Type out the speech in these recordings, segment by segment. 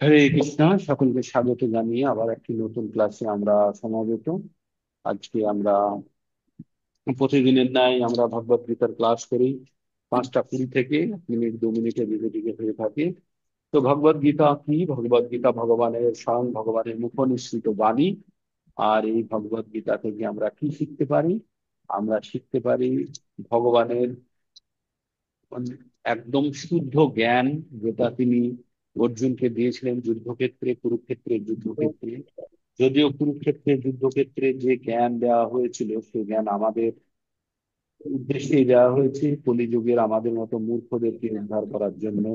হরে কৃষ্ণ। সকলকে স্বাগত জানিয়ে আবার একটি নতুন ক্লাসে আমরা সমাবেত। আজকে আমরা প্রতিদিনের ন্যায় আমরা ভগবত গীতার ক্লাস করি 5টা 20 থেকে মিনিট 2 মিনিটে বিরতিকে হয়ে থাকে। তো ভগবত গীতা কি? ভগবত গীতা ভগবানের স্বয়ং ভগবানের মুখ নিঃসৃত বাণী। আর এই ভগবত গীতা থেকে আমরা কি শিখতে পারি? আমরা শিখতে পারি ভগবানের মানে একদম শুদ্ধ জ্ঞান, যেটা তিনি অর্জুনকে দিয়েছিলেন যুদ্ধক্ষেত্রে, কুরুক্ষেত্রের যুদ্ধক্ষেত্রে। যদিও কুরুক্ষেত্রের যুদ্ধক্ষেত্রে যে জ্ঞান দেওয়া হয়েছিল সে জ্ঞান আমাদের উদ্দেশ্যে দেওয়া হয়েছে, কলিযুগের আমাদের মতো মূর্খদেরকে উদ্ধার করার জন্য।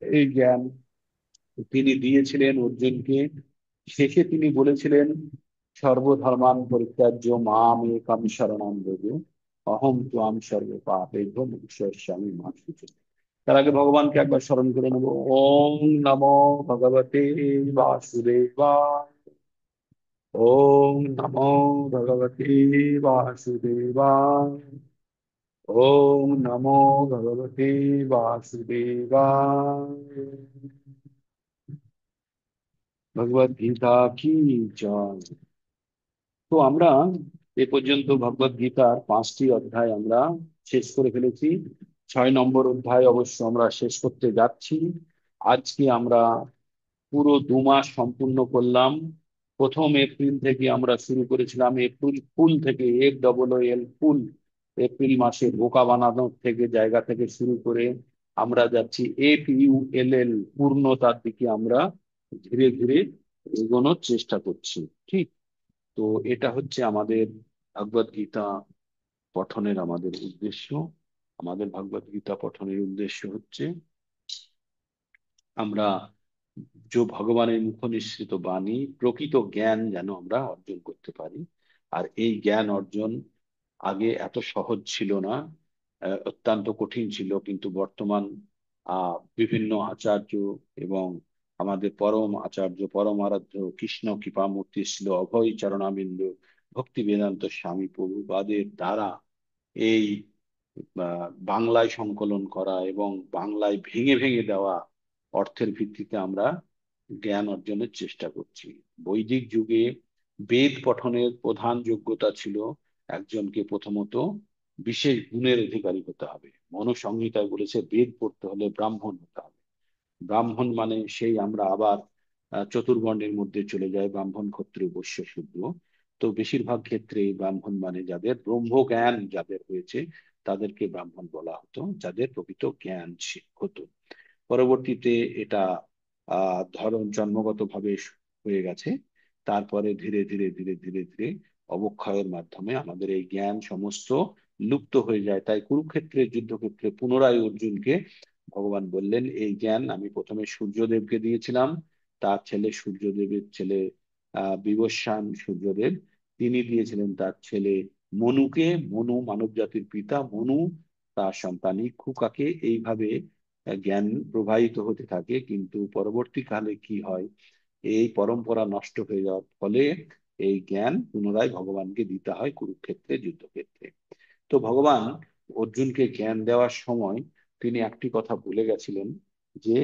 এই জ্ঞান তিনি দিয়েছিলেন অর্জুনকে। শেষে তিনি বলেছিলেন, সর্বধর্মান পরিত্যাজ্য মাম একম শরণং ব্রজ, অহং ত্বাং সর্ব পাপেভ্যো মোক্ষয়িষ্যামি মা শুচি। তার আগে ভগবানকে একবার স্মরণ করে নেব। ওম নমো ভগবতে বাসুদেবায়। ওম নমো ভগবতে বাসুদেবায়। ওম নমো ভগবতে বাসুদেবায়। ভগবদ গীতা কি জয়। তো আমরা এ পর্যন্ত ভগবদ গীতার 5টি অধ্যায় আমরা শেষ করে ফেলেছি। 6 নম্বর অধ্যায় অবশ্য আমরা শেষ করতে যাচ্ছি। আজকে আমরা পুরো 2 মাস সম্পূর্ণ করলাম। 1 এপ্রিল থেকে আমরা শুরু করেছিলাম, এপ্রিল ফুল থেকে, FOOL ফুল। এপ্রিল মাসে বোকা বানানোর থেকে জায়গা থেকে শুরু করে আমরা যাচ্ছি FULL, পূর্ণতার দিকে আমরা ধীরে ধীরে এগোনোর চেষ্টা করছি। ঠিক। তো এটা হচ্ছে আমাদের ভগবদ গীতা পঠনের আমাদের উদ্দেশ্য। আমাদের ভগবদ গীতা পঠনের উদ্দেশ্য হচ্ছে আমরা যে ভগবানের মুখ নিঃসৃত বাণী, প্রকৃত জ্ঞান যেন আমরা অর্জন করতে পারি। আর এই জ্ঞান অর্জন আগে এত সহজ ছিল না, অত্যন্ত কঠিন ছিল। কিন্তু বর্তমান বিভিন্ন আচার্য এবং আমাদের পরম আচার্য পরম আরাধ্য কৃষ্ণ কৃপামূর্তি ছিল অভয় চরণাবিন্দ ভক্তি বেদান্ত স্বামী প্রভুপাদের দ্বারা এই বাংলায় সংকলন করা এবং বাংলায় ভেঙে ভেঙে দেওয়া অর্থের ভিত্তিতে আমরা জ্ঞান অর্জনের চেষ্টা করছি। বৈদিক যুগে বেদ পঠনের প্রধান যোগ্যতা ছিল একজনকে প্রথমত বিশেষ গুণের অধিকারী হতে হবে। মনুসংহিতায় বলেছে বেদ পড়তে হলে ব্রাহ্মণ হতে হবে। ব্রাহ্মণ মানে সেই আমরা আবার চতুর্বর্ণের মধ্যে চলে যাই, ব্রাহ্মণ ক্ষত্রিয় বৈশ্য শূদ্র। তো বেশিরভাগ ক্ষেত্রে ব্রাহ্মণ মানে যাদের ব্রহ্ম জ্ঞান যাদের হয়েছে তাদেরকে ব্রাহ্মণ বলা হতো, যাদের প্রকৃত জ্ঞান হতো। পরবর্তীতে এটা ধরন জন্মগত ভাবে হয়ে গেছে। তারপরে ধীরে ধীরে ধীরে ধীরে ধীরে অবক্ষয়ের মাধ্যমে আমাদের এই জ্ঞান সমস্ত লুপ্ত হয়ে যায়। তাই কুরুক্ষেত্রের যুদ্ধক্ষেত্রে পুনরায় অর্জুনকে ভগবান বললেন, এই জ্ঞান আমি প্রথমে সূর্যদেবকে দিয়েছিলাম, তার ছেলে সূর্যদেবের ছেলে বিবস্বান সূর্যদেব, তিনি দিয়েছিলেন তার ছেলে মনুকে। মনু মানব জাতির পিতা, মনু তার সন্তান ইক্ষুকাকে। এইভাবে জ্ঞান প্রবাহিত হতে থাকে। কিন্তু পরবর্তীকালে কি হয়, এই পরম্পরা নষ্ট হয়ে যাওয়ার ফলে এই জ্ঞান পুনরায় ভগবানকে দিতে হয় কুরুক্ষেত্রে যুদ্ধক্ষেত্রে। তো ভগবান অর্জুনকে জ্ঞান দেওয়ার সময় তিনি একটি কথা ভুলে গেছিলেন, যে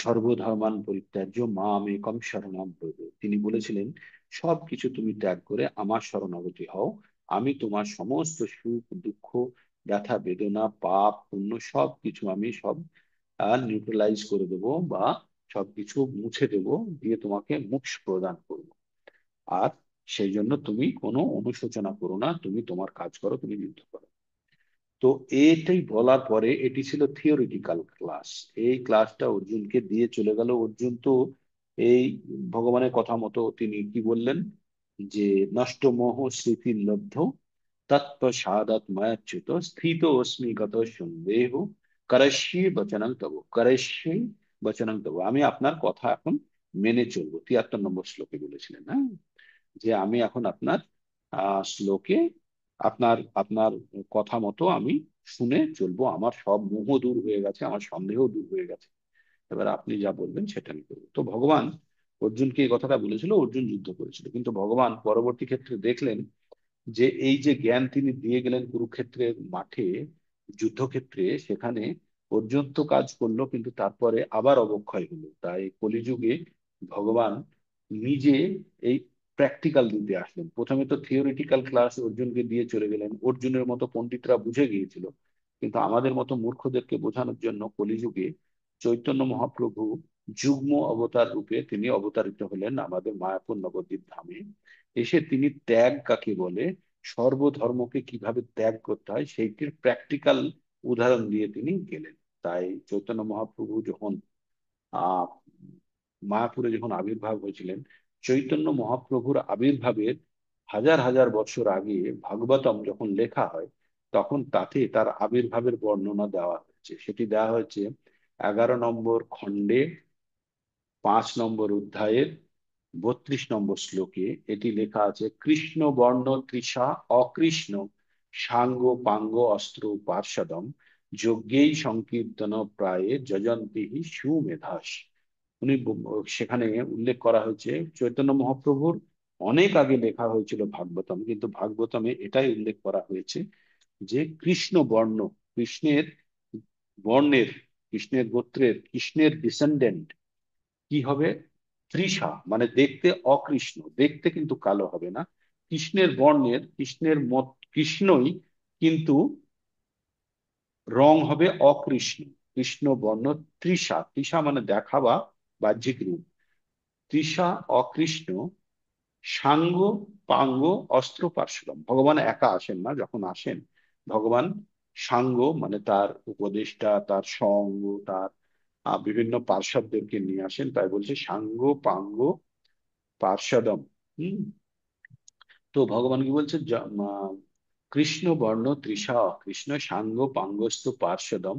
সর্বধর্মান পরিত্যাজ্য মাম একম শরণাম ব্রজ। তিনি বলেছিলেন, সবকিছু তুমি ত্যাগ করে আমার শরণাগতি হও, আমি তোমার সমস্ত সুখ দুঃখ ব্যথা বেদনা পাপ পুণ্য সবকিছু আমি সব নিউট্রালাইজ করে দেবো, বা সবকিছু মুছে দেবো, দিয়ে তোমাকে মোক্ষ প্রদান করবো। আর সেই জন্য তুমি কোনো অনুশোচনা করো না, তুমি তোমার কাজ করো, তুমি যুদ্ধ করো। তো এটাই বলার পরে, এটি ছিল থিওরিটিক্যাল ক্লাস। এই ক্লাসটা অর্জুনকে দিয়ে চলে গেল। অর্জুন তো এই ভগবানের কথা মতো তিনি কি বললেন, যে নষ্ট মোহ স্মৃতির লব্ধ তত্ত্ব সাদাত মায়াচ্যুত স্থিত অস্মি গত সন্দেহ করস্যি বচনং তব, করস্যি বচনং তব। আমি আপনার কথা এখন মেনে চলবো, 73 নম্বর শ্লোকে বলেছিলেন। হ্যাঁ, যে আমি এখন আপনার শ্লোকে আপনার আপনার কথা মতো আমি শুনে চলবো, আমার সব মোহ দূর হয়ে গেছে, আমার সন্দেহ দূর হয়ে গেছে, এবার আপনি যা বলবেন সেটা আমি করবো। তো ভগবান অর্জুনকে এই কথাটা বলেছিল, অর্জুন যুদ্ধ করেছিল। কিন্তু ভগবান পরবর্তী ক্ষেত্রে দেখলেন যে এই যে জ্ঞান তিনি দিয়ে গেলেন কুরুক্ষেত্রের মাঠে, যুদ্ধক্ষেত্রে সেখানে অর্জুন তো কাজ করলো, কিন্তু তারপরে আবার অবক্ষয় হলো। তাই কলিযুগে ভগবান নিজে এই প্র্যাকটিক্যাল দিতে আসলেন। প্রথমে তো থিওরিটিক্যাল ক্লাস অর্জুনকে দিয়ে চলে গেলেন, অর্জুনের মতো পণ্ডিতরা বুঝে গিয়েছিল, কিন্তু আমাদের মতো মূর্খদেরকে বোঝানোর জন্য কলিযুগে চৈতন্য মহাপ্রভু যুগ্ম অবতার রূপে তিনি অবতারিত হলেন আমাদের মায়াপুর নবদ্বীপ ধামে। এসে তিনি ত্যাগ কাকে বলে, সর্বধর্মকে কিভাবে ত্যাগ করতে হয় সেইটির প্র্যাকটিক্যাল উদাহরণ দিয়ে তিনি গেলেন। তাই চৈতন্য মহাপ্রভু যখন আহ মায়াপুরে যখন আবির্ভাব হয়েছিলেন, চৈতন্য মহাপ্রভুর আবির্ভাবের হাজার হাজার বছর আগে ভাগবতম যখন লেখা হয়, তখন তাতে তার আবির্ভাবের বর্ণনা দেওয়া হয়েছে। সেটি দেওয়া হয়েছে 11 নম্বর খণ্ডে, 5 নম্বর অধ্যায়ের 32 নম্বর শ্লোকে। এটি লেখা আছে, কৃষ্ণ বর্ণ তৃষা অকৃষ্ণ সাঙ্গ পাঙ্গ অস্ত্র পার্ষদম যজ্ঞেই সংকীর্তন প্রায়ে যজন্তি সুমেধাস। সেখানে উল্লেখ করা হয়েছে চৈতন্য মহাপ্রভুর অনেক আগে লেখা হয়েছিল ভাগবতম, কিন্তু ভাগবতমে এটাই উল্লেখ করা হয়েছে যে কৃষ্ণ বর্ণ, কৃষ্ণের বর্ণের, কৃষ্ণের গোত্রের, কৃষ্ণের ডিসেন্ডেন্ট কি হবে, তৃষা মানে দেখতে অকৃষ্ণ, দেখতে কিন্তু কালো হবে না, কৃষ্ণের বর্ণের, কৃষ্ণের মত কৃষ্ণই, কিন্তু রং হবে অকৃষ্ণ। কৃষ্ণ বর্ণ তৃষা, তৃষা মানে দেখা বা বাহ্যিক রূপ, তৃষা অকৃষ্ণ সাঙ্গ পাঙ্গ অস্ত্র পার্শ্বদম। ভগবান একা আসেন না, যখন আসেন ভগবান সাঙ্গ মানে তার উপদেষ্টা, তার সঙ্গ, তার বিভিন্ন পার্শ্বদেরকে নিয়ে আসেন। তাই বলছে সাঙ্গ পাঙ্গ পার্শ্বদম। হম। তো ভগবান কি বলছে, কৃষ্ণ বর্ণ তৃষা কৃষ্ণ সাঙ্গ পাঙ্গস্তু পার্শ্বদম।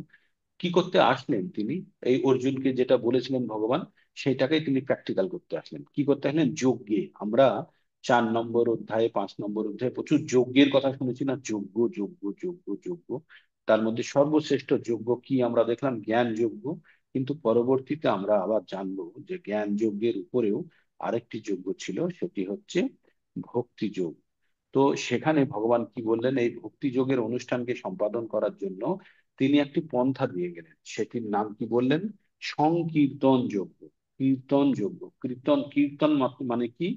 কি করতে আসলেন তিনি, এই অর্জুনকে যেটা বলেছিলেন ভগবান, সেটাকেই তিনি প্র্যাকটিক্যাল করতে আসলেন। কি করতে আসলেন, যজ্ঞে। আমরা 4 নম্বর অধ্যায়ে, 5 নম্বর অধ্যায়ে প্রচুর যজ্ঞের কথা শুনেছি না, যজ্ঞ যজ্ঞ যজ্ঞ যজ্ঞ। তার মধ্যে সর্বশ্রেষ্ঠ যজ্ঞ কি আমরা দেখলাম, জ্ঞান যজ্ঞ। কিন্তু পরবর্তীতে আমরা আবার জানবো যে জ্ঞান যজ্ঞের উপরেও আরেকটি যজ্ঞ ছিল, সেটি হচ্ছে ভক্তি যোগ। তো সেখানে ভগবান কি বললেন, এই ভক্তি যোগের অনুষ্ঠানকে সম্পাদন করার জন্য তিনি একটি পন্থা দিয়ে গেলেন। সেটির নাম কি বললেন, সংকীর্তন যজ্ঞ। কীর্তন যজ্ঞ, কীর্তন, কীর্তন মানে কি,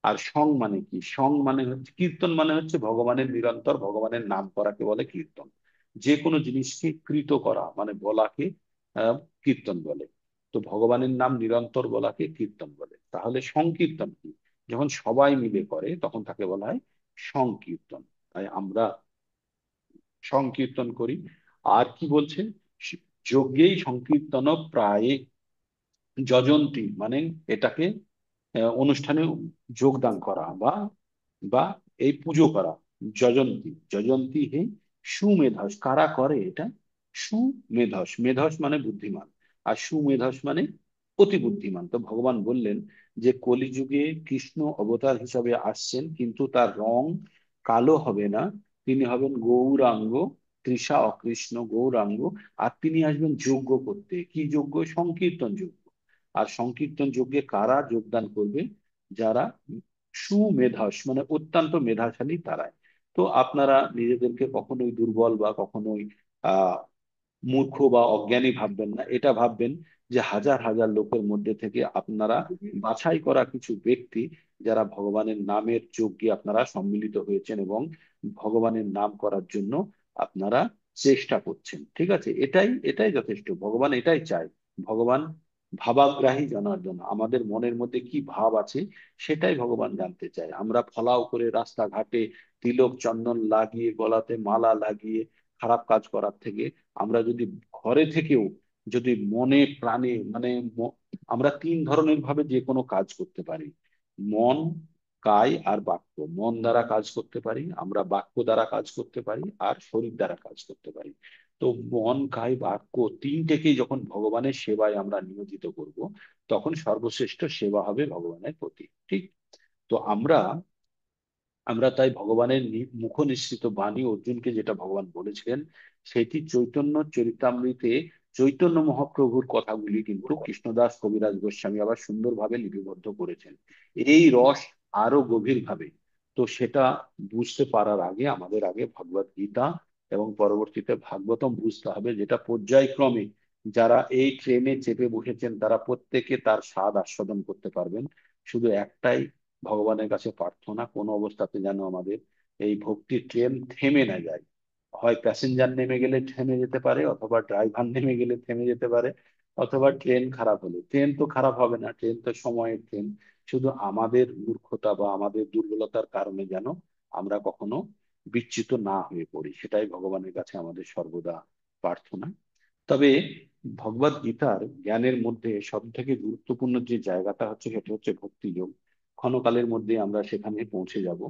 আর সং মানে কি, সং মানে হচ্ছে, কীর্তন মানে হচ্ছে ভগবানের নিরন্তর ভগবানের নাম করাকে বলে কীর্তন। যে কোনো জিনিসকে কৃত করা মানে বলাকে আহ, কীর্তন বলে। তো ভগবানের নাম নিরন্তর বলাকে কীর্তন বলে। তাহলে সংকীর্তন কি, যখন সবাই মিলে করে তখন তাকে বলা হয় সংকীর্তন। তাই আমরা সংকীর্তন করি। আর কি বলছে, যজ্ঞেই সংকীর্তন প্রায় যজন্তি মানে এটাকে অনুষ্ঠানে যোগদান করা বা বা এই পুজো করা। যজন্তি, যজন্তি হে সুমেধস, কারা করে এটা, সুমেধস, মেধস মানে বুদ্ধিমান, আর সুমেধস মানে অতি বুদ্ধিমান। তো ভগবান বললেন যে কলিযুগে কৃষ্ণ অবতার হিসাবে আসছেন, কিন্তু তার রং কালো হবে না, তিনি হবেন গৌরাঙ্গ, তৃষা অকৃষ্ণ গৌরাঙ্গ। আর তিনি আসবেন যজ্ঞ করতে, কি যজ্ঞ, সংকীর্তন যজ্ঞ। আর সংকীর্তন যজ্ঞে কারা যোগদান করবে, যারা সুমেধাস মানে অত্যন্ত মেধাশালী তারাই। তো আপনারা নিজেদেরকে কখনোই দুর্বল বা কখনোই আহ মূর্খ বা অজ্ঞানী ভাববেন না, এটা ভাববেন যে হাজার হাজার লোকের মধ্যে থেকে আপনারা বাছাই করা কিছু ব্যক্তি, যারা ভগবানের নামের যজ্ঞে আপনারা সম্মিলিত হয়েছেন এবং ভগবানের নাম করার জন্য আপনারা চেষ্টা করছেন। ঠিক আছে, এটাই এটাই যথেষ্ট। ভগবান এটাই চায়। ভগবান ভাবাগ্রাহী জনার্দন, আমাদের মনের মধ্যে কি ভাব আছে সেটাই ভগবান জানতে চায়। আমরা ফলাও করে রাস্তাঘাটে তিলক চন্দন লাগিয়ে, গলাতে মালা লাগিয়ে খারাপ কাজ করার থেকে আমরা যদি ঘরে থেকেও যদি মনে প্রাণে মানে আমরা 3 ধরনের ভাবে যে কোনো কাজ করতে পারি, মন, কায় আর বাক্য। মন দ্বারা কাজ করতে পারি আমরা, বাক্য দ্বারা কাজ করতে পারি, আর শরীর দ্বারা কাজ করতে পারি। তো মন কায় বাক্য তিনটেকেই যখন ভগবানের সেবায় আমরা নিয়োজিত করব, তখন সর্বশ্রেষ্ঠ সেবা হবে ভগবানের প্রতি। ঠিক। তো আমরা আমরা তাই ভগবানের মুখ নিঃসৃত বাণী অর্জুনকে যেটা ভগবান বলেছিলেন, সেটি চৈতন্য চরিতামৃতে চৈতন্য মহাপ্রভুর কথাগুলি কিন্তু কৃষ্ণদাস কবিরাজ গোস্বামী আবার সুন্দরভাবে লিপিবদ্ধ করেছেন এই রস আরো গভীর ভাবে। তো সেটা বুঝতে পারার আগে আমাদের আগে ভগবত গীতা এবং পরবর্তীতে ভাগবতম বুঝতে হবে, যেটা পর্যায়ক্রমে যারা এই ট্রেনে চেপে বসেছেন তারা প্রত্যেকে তার স্বাদ আস্বাদন করতে পারবেন। শুধু একটাই ভগবানের কাছে প্রার্থনা, কোনো অবস্থাতে যেন আমাদের এই ভক্তির ট্রেন থেমে না যায়। হয় প্যাসেঞ্জার নেমে গেলে থেমে যেতে পারে, অথবা ড্রাইভার নেমে গেলে থেমে যেতে পারে, অথবা ট্রেন খারাপ হলে। ট্রেন তো খারাপ হবে না, ট্রেন তো সময়ের ট্রেন। শুধু আমাদের মূর্খতা বা আমাদের দুর্বলতার কারণে যেন আমরা কখনো বিচ্যুত না হয়ে পড়ি, সেটাই ভগবানের কাছে আমাদের সর্বদা প্রার্থনা। তবে ভগবদ গীতার জ্ঞানের মধ্যে সব থেকে গুরুত্বপূর্ণ যে জায়গাটা হচ্ছে সেটা হচ্ছে ভক্তিযোগ। ক্ষণকালের মধ্যে আমরা সেখানে পৌঁছে যাব।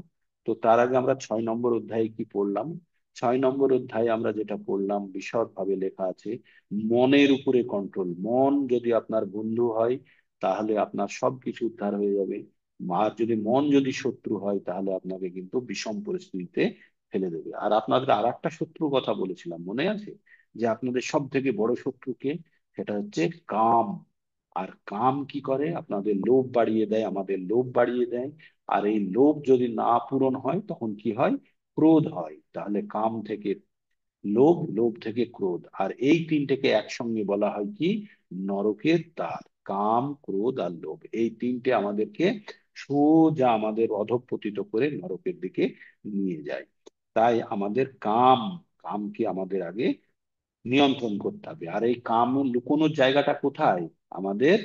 তো তার আগে আমরা 6 নম্বর অধ্যায়ে কি পড়লাম? 6 নম্বর অধ্যায়ে আমরা যেটা পড়লাম, বিশদ ভাবে লেখা আছে মনের উপরে কন্ট্রোল। মন যদি আপনার বন্ধু হয় তাহলে আপনার সবকিছু উদ্ধার হয়ে যাবে। আর যদি মন যদি শত্রু হয় তাহলে আপনাকে কিন্তু বিষম পরিস্থিতিতে ফেলে দেবে। আর আপনাদের আর একটা শত্রুর কথা বলেছিলাম, মনে আছে? যে আপনাদের সব থেকে বড় শত্রুকে, সেটা হচ্ছে কাম। আর কাম কি করে? আপনাদের লোভ বাড়িয়ে দেয়, আমাদের লোভ বাড়িয়ে দেয়। আর এই লোভ যদি না পূরণ হয় তখন কি হয়? ক্রোধ হয়। তাহলে কাম থেকে লোভ, লোভ থেকে ক্রোধ, আর এই তিনটেকে একসঙ্গে বলা হয় কি? নরকের দ্বার। কাম, ক্রোধ আর লোভ, এই তিনটে আমাদেরকে সোজা আমাদের অধঃপতিত করে নরকের দিকে নিয়ে যায়। তাই আমাদের কামকে আমাদের আগে নিয়ন্ত্রণ করতে হবে। আর এই কাম লুকোনোর জায়গাটা কোথায়? আমাদের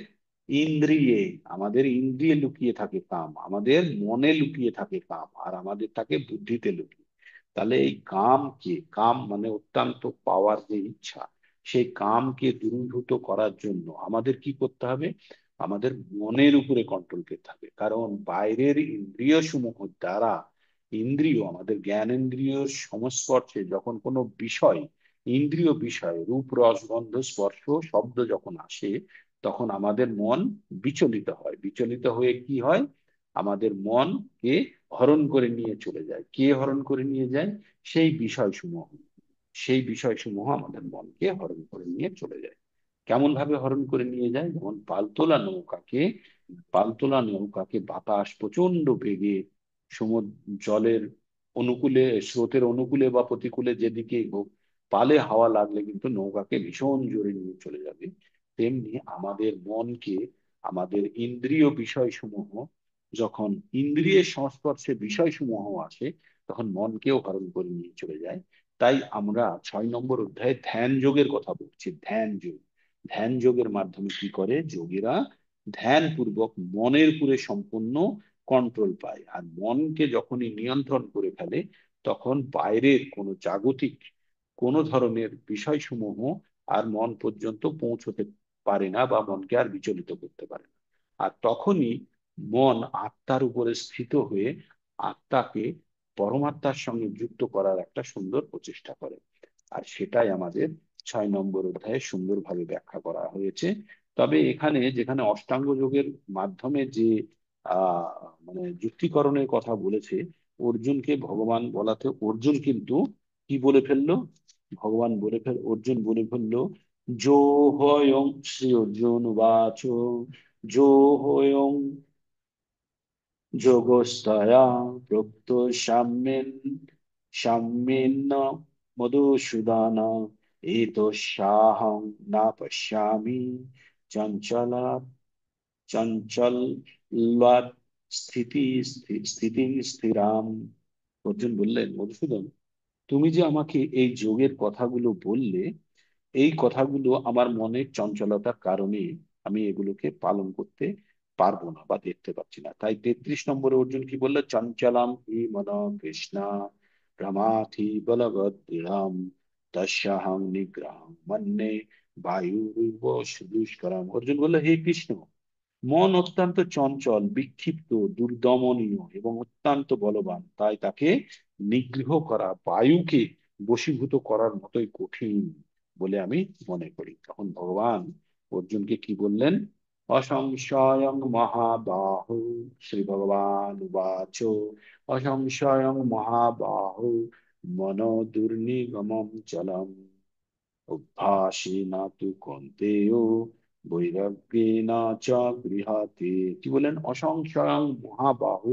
ইন্দ্রিয়ে। আমাদের ইন্দ্রিয়ে লুকিয়ে থাকে কাম, আমাদের মনে লুকিয়ে থাকে কাম, আর আমাদের থাকে বুদ্ধিতে লুকিয়ে। তাহলে এই কামকে, কাম মানে অত্যন্ত পাওয়ার যে ইচ্ছা, সেই কামকে দূরীভূত করার জন্য আমাদের কি করতে হবে? আমাদের মনের উপরে কন্ট্রোল করতে হবে। কারণ বাইরের ইন্দ্রিয় সমূহ দ্বারা, ইন্দ্রিয় আমাদের জ্ঞানেন্দ্রিয়র সংস্পর্শে যখন কোনো বিষয়, ইন্দ্রিয় বিষয় রূপ রস গন্ধ স্পর্শ শব্দ যখন আসে, তখন আমাদের মন বিচলিত হয়। বিচলিত হয়ে কি হয়? আমাদের মনকে হরণ করে নিয়ে চলে যায়। কে হরণ করে নিয়ে যায়? সেই বিষয়সমূহ। সেই বিষয়সমূহ আমাদের মনকে হরণ করে নিয়ে চলে যায়। কেমন ভাবে হরণ করে নিয়ে যায়? যেমন পালতোলা নৌকাকে বাতাস প্রচন্ড বেগে সমুদ্র জলের অনুকূলে, স্রোতের অনুকূলে বা প্রতিকূলে যেদিকেই হোক, পালে হাওয়া লাগলে কিন্তু নৌকাকে ভীষণ জোরে নিয়ে চলে যাবে। তেমনি আমাদের মনকে, আমাদের ইন্দ্রিয় বিষয়সমূহ, যখন ইন্দ্রিয়ের সংস্পর্শে বিষয়সমূহ আসে তখন মনকেও হরণ করে নিয়ে চলে যায়। তাই আমরা 6 নম্বর অধ্যায়ে ধ্যান যোগের কথা বলছি। ধ্যান যোগ, ধ্যান যোগের মাধ্যমে কি করে যোগীরা? ধ্যান পূর্বক মনের উপরে সম্পূর্ণ কন্ট্রোল পায়। আর মনকে যখনই নিয়ন্ত্রণ করে ফেলে তখন বাইরের কোনো জাগতিক কোনো ধরনের বিষয়সমূহ আর মন পর্যন্ত পৌঁছতে পারে না, বা মনকে আর বিচলিত করতে পারে না। আর তখনই মন আত্মার উপরে স্থিত হয়ে আত্মাকে পরমাত্মার সঙ্গে যুক্ত করার একটা সুন্দর প্রচেষ্টা করে। আর সেটাই আমাদের 6 নম্বর অধ্যায়ে সুন্দরভাবে ব্যাখ্যা করা হয়েছে। তবে এখানে যেখানে অষ্টাঙ্গ যোগের মাধ্যমে যে আহ মানে যুক্তিকরণের কথা বলেছে অর্জুনকে ভগবান বলাতে, অর্জুন কিন্তু কি বলে ফেললো? অর্জুন বলে ফেললো, জো হয়ং, শ্রী অর্জুন বাচ, জো হয়ং যোগস্তয়া প্রোক্ত সাম্যেন সাম্যেন মধুসূদন এতস্যাহং না পশ্যামি চঞ্চলা চঞ্চলাৎ স্থিতিং স্থিরাম। অর্জুন বললেন, মধুসূদন, তুমি যে আমাকে এই যোগের কথাগুলো বললে, এই কথাগুলো আমার মনের চঞ্চলতার কারণে আমি এগুলোকে পালন করতে পারবো না বা দেখতে পাচ্ছি না। তাই 33 নম্বরে অর্জুন কি বললো? চঞ্চলাম হি মন কৃষ্ণ প্রমাথি বলবৎ দৃঢ়ম তস্যাহং নিগ্রহং মন্যে বায়ু দুষ্করম। অর্জুন বললো, হে কৃষ্ণ, মন অত্যন্ত চঞ্চল, বিক্ষিপ্ত, দুর্দমনীয় এবং অত্যন্ত বলবান। তাই তাকে নিগ্রহ করা বায়ুকে বশীভূত করার মতোই কঠিন বলে আমি মনে করি। তখন ভগবান অর্জুনকে কি বললেন? অসংশয়ং মহাবাহু, শ্রী ভগবান উবাচ, অসংশয়ং মহাবাহু মনো দুর্নিগমম চলম অভ্যাসেনা তু কন্তেয় বৈরাগ্যেনা চ গৃহাতে। কি বলেন? অসংশয়ং মহাবাহু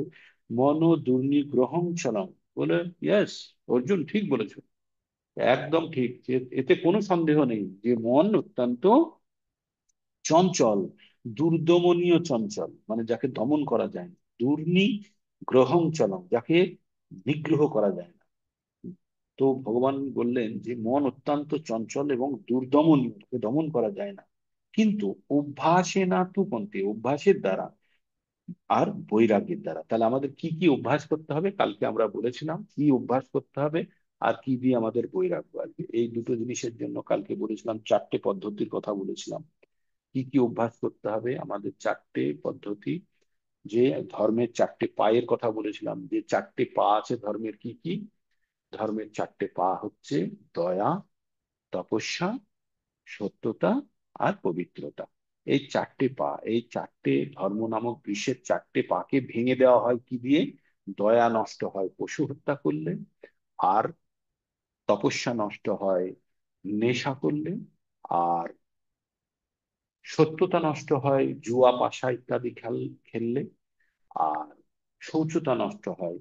মনো দুর্নিগ্রহং চলম। বলে, ইয়েস অর্জুন, ঠিক বলেছো। একদম ঠিক, যে এতে কোনো সন্দেহ নেই যে মন অত্যন্ত চঞ্চল, দুর্দমনীয় চঞ্চল, মানে যাকে দমন করা যায় না। দুর্নি গ্রহং চলম, যাকে নিগ্রহ করা যায় না। তো ভগবান বললেন যে মন অত্যন্ত চঞ্চল এবং দুর্দমনীয়, তাকে দমন করা যায় না। কিন্তু অভ্যাসে না তু পন্থী, অভ্যাসের দ্বারা আর বৈরাগ্যের দ্বারা। তাহলে আমাদের কি কি অভ্যাস করতে হবে, কালকে আমরা বলেছিলাম কি অভ্যাস করতে হবে আর কি দিয়ে আমাদের বৈরাগ্য আসবে। এই দুটো জিনিসের জন্য কালকে বলেছিলাম, চারটে পদ্ধতির কথা বলেছিলাম। কি কি অভ্যাস করতে হবে, আমাদের চারটে পদ্ধতি। যে ধর্মের চারটে পায়ের কথা বলেছিলাম, যে চারটে পা আছে ধর্মের, কি কি? ধর্মের চারটে পা হচ্ছে দয়া, তপস্যা, সত্যতা আর পবিত্রতা। এই চারটে পা, এই চারটে ধর্ম নামক বিশ্বের চারটে পাকে ভেঙে দেওয়া হয় কি দিয়ে? দয়া নষ্ট হয় পশু হত্যা করলে, আর তপস্যা নষ্ট হয় নেশা করলে, আর সত্যতা নষ্ট হয় জুয়া পাশা ইত্যাদি খেললে, আর শৌচতা নষ্ট হয়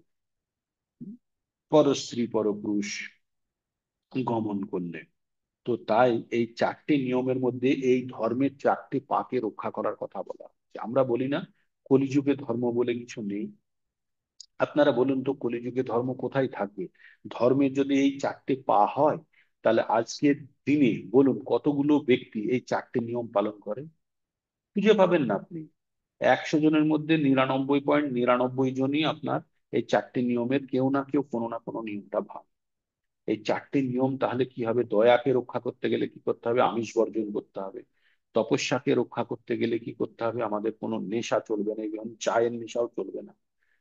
পরস্ত্রী পরপুরুষ গমন করলে। তো তাই এই চারটি নিয়মের মধ্যে এই ধর্মের চারটি পাকে রক্ষা করার কথা বলা হচ্ছে। আমরা বলি না কলিযুগে ধর্ম বলে কিছু নেই? আপনারা বলুন তো কলিযুগে ধর্ম কোথায় থাকবে? ধর্মের যদি এই চারটে পা হয়, তাহলে আজকের দিনে বলুন কতগুলো ব্যক্তি এই চারটে নিয়ম পালন করে? খুঁজে পাবেন না আপনি। 100 জনের মধ্যে 99.99 জনই আপনার এই চারটি নিয়মের কেউ না কেউ কোনো না কোনো নিয়মটা ভাঙে। এই চারটি নিয়ম তাহলে কি হবে? দয়াকে রক্ষা করতে গেলে কি করতে হবে? আমিষ বর্জন করতে হবে। তপস্যাকে রক্ষা করতে গেলে কি করতে হবে? আমাদের কোনো নেশা চলবে না, এবং চায়ের নেশাও চলবে না।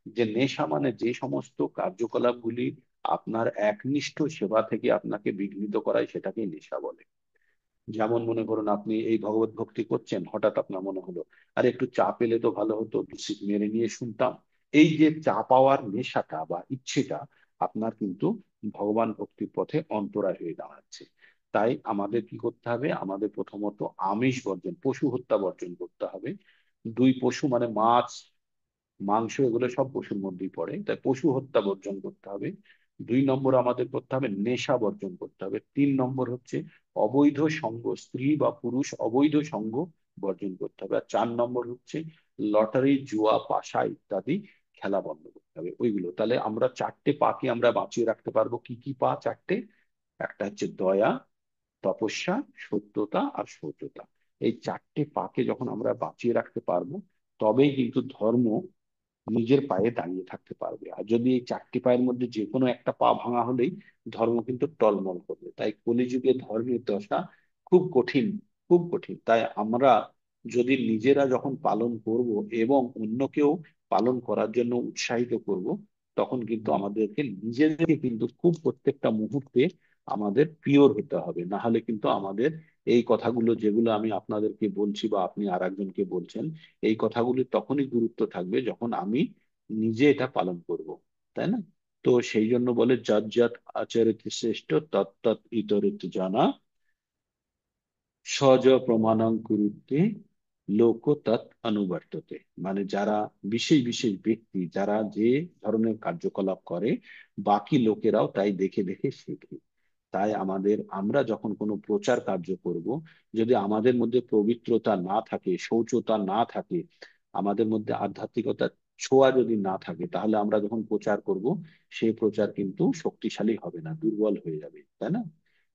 যে নেশা মানে যে সমস্ত কার্যকলাপগুলি আপনার একনিষ্ঠ সেবা থেকে আপনাকে বিঘ্নিত করায়, সেটাকেই নেশা বলে। যেমন মনে করুন আপনি এই ভগবত ভক্তি করছেন, হঠাৎ আপনার মনে হলো আরে একটু চা পেলে তো ভালো হতো, বিস্কিট মেরে নিয়ে শুনতাম। এই যে চা পাওয়ার নেশাটা বা ইচ্ছেটা আপনার কিন্তু ভগবান ভক্তির পথে অন্তরায় হয়ে দাঁড়াচ্ছে। তাই আমাদের কি করতে হবে? আমাদের প্রথমত আমিষ বর্জন, পশু হত্যা বর্জন করতে হবে। দুই, পশু মানে মাছ, মাংস, এগুলো সব পশুর মধ্যেই পড়ে, তাই পশু হত্যা বর্জন করতে হবে। 2 নম্বর আমাদের করতে হবে নেশা বর্জন করতে হবে। 3 নম্বর হচ্ছে অবৈধ সঙ্গ, স্ত্রী বা পুরুষ অবৈধ সঙ্গ বর্জন করতে হবে। আর 4 নম্বর হচ্ছে লটারি, জুয়া পাশা ইত্যাদি খেলা বন্ধ করতে হবে। ওইগুলো তাহলে আমরা চারটে পাকে আমরা বাঁচিয়ে রাখতে পারবো। কি কি পা চারটে? একটা হচ্ছে দয়া, তপস্যা, সত্যতা আর শৌচতা। এই চারটে পাকে যখন আমরা বাঁচিয়ে রাখতে পারবো, তবেই কিন্তু ধর্ম নিজের পায়ে দাঁড়িয়ে থাকতে পারবে। আর যদি এই চারটি পায়ের মধ্যে যে কোনো একটা পা ভাঙা হলেই ধর্ম কিন্তু টলমল করবে। তাই কলিযুগে ধর্মের দশা খুব কঠিন, খুব কঠিন। তাই আমরা যদি নিজেরা যখন পালন করব এবং অন্যকেও পালন করার জন্য উৎসাহিত করব, তখন কিন্তু আমাদেরকে নিজেদেরকে কিন্তু খুব প্রত্যেকটা মুহূর্তে আমাদের পিওর হতে হবে। না হলে কিন্তু আমাদের এই কথাগুলো যেগুলো আমি আপনাদেরকে বলছি বা আপনি আর একজনকে বলছেন, এই কথাগুলি তখনই গুরুত্ব থাকবে যখন আমি নিজে এটা পালন করব, তাই না? তো সেই জন্য বলে যৎ যৎ আচরিত শ্রেষ্ঠ তৎ তৎ ইতরিত জানা, সজ প্রমাণং কুরুতে লোক তৎ অনুবর্ততে। মানে যারা বিশেষ বিশেষ ব্যক্তি, যারা যে ধরনের কার্যকলাপ করে, বাকি লোকেরাও তাই দেখে দেখে শেখে। তাই আমরা যখন কোনো প্রচার কার্য করব, যদি আমাদের মধ্যে পবিত্রতা না থাকে, শৌচতা না থাকে, আমাদের মধ্যে আধ্যাত্মিকতার ছোঁয়া যদি না থাকে, তাহলে আমরা যখন প্রচার করব, সেই প্রচার কিন্তু শক্তিশালী হবে না, দুর্বল হয়ে যাবে, তাই না?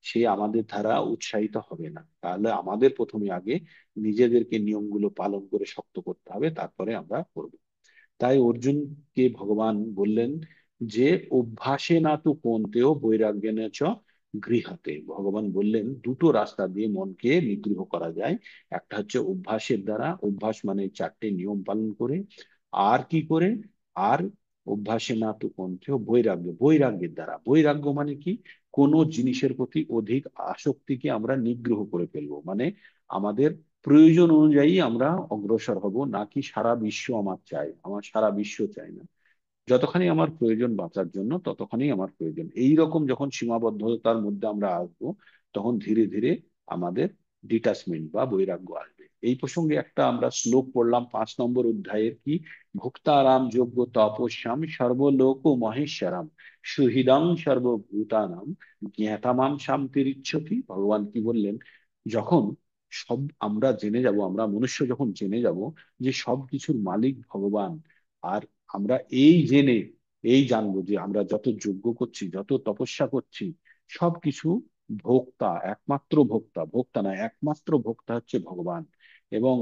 সে আমাদের দ্বারা উৎসাহিত হবে না। তাহলে আমাদের প্রথমে আগে নিজেদেরকে নিয়মগুলো পালন করে শক্ত করতে হবে, তারপরে আমরা করব। তাই অর্জুনকে ভগবান বললেন যে অভ্যাসে না তো কৌন্তেয় বৈরাগ্যেন চ গৃহাতে। ভগবান বললেন দুটো রাস্তা দিয়ে মনকে নিগ্রহ করা যায়। একটা হচ্ছে অভ্যাসের দ্বারা, অভ্যাস মানে চারটে নিয়ম পালন করে। আর কি করে? আর অভ্যাসে না তো কৌন্তেয় বৈরাগ্য, বৈরাগ্যের দ্বারা। বৈরাগ্য মানে কি? কোনো জিনিসের প্রতি অধিক আসক্তিকে আমরা নিগ্রহ করে ফেলবো, মানে আমাদের প্রয়োজন অনুযায়ী আমরা অগ্রসর হব, নাকি সারা বিশ্ব আমার চাই, আমার সারা বিশ্ব চাই না। যতখানি আমার প্রয়োজন বাঁচার জন্য, ততখানি আমার প্রয়োজন, এই রকম যখন সীমাবদ্ধতার মধ্যে আমরা আসবো, তখন ধীরে ধীরে আমাদের ডিটাচমেন্ট বা বৈরাগ্য আসবে। এই প্রসঙ্গে একটা আমরা শ্লোক পড়লাম 5 নম্বর অধ্যায়ের, কি, ভুক্তারাম যোগ্য তপস্যাম সর্বলোক মহেশ্বরাম সুহৃদং সর্বভূতানাম জ্ঞাতামাম শান্তিরিচ্ছতি। ভগবান কি বললেন, যখন সব আমরা জেনে যাব, আমরা মনুষ্য যখন জেনে যাব যে সব কিছুর মালিক ভগবান, আর আমরা এই জেনে এই জানবো যে আমরা যত যজ্ঞ করছি, যত তপস্যা করছি, সবকিছু ভোক্তা, একমাত্র ভোক্তা, ভোক্তা না, একমাত্র ভোক্তা হচ্ছে ভগবান। এবং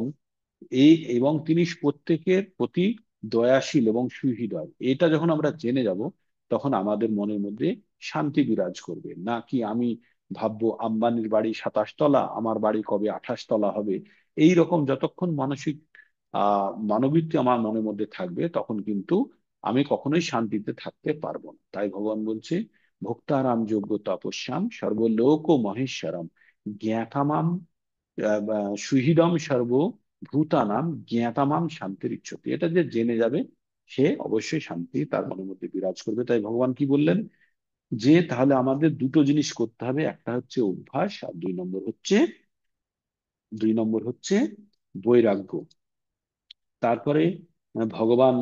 এবং তিনি প্রত্যেকের প্রতি দয়াশীল এবং সুহৃদয়, এটা যখন আমরা জেনে যাব, তখন আমাদের মনের মধ্যে শান্তি বিরাজ করবে। না কি আমি ভাববো আম্বানির বাড়ি 27 তলা, আমার বাড়ি কবে 28 তলা হবে। এই রকম যতক্ষণ মানসিক মানবীত্ব আমার মনের মধ্যে থাকবে, তখন কিন্তু আমি কখনোই শান্তিতে থাকতে পারবো না। তাই ভগবান বলছে, ভোক্তারাম যোগ্য তপস্যাম সর্বলোক মহেশ্বরম জ্ঞাতামাম সুহৃদম সর্ব ভূতানাম জ্ঞাতামাম শান্তির ইচ্ছতি। এটা যে জেনে যাবে, সে অবশ্যই শান্তি তার মনের মধ্যে বিরাজ করবে। তাই ভগবান কি বললেন, যে তাহলে আমাদের দুটো জিনিস করতে হবে, একটা হচ্ছে অভ্যাস, আর 2 নম্বর হচ্ছে বৈরাগ্য। তারপরে ভগবান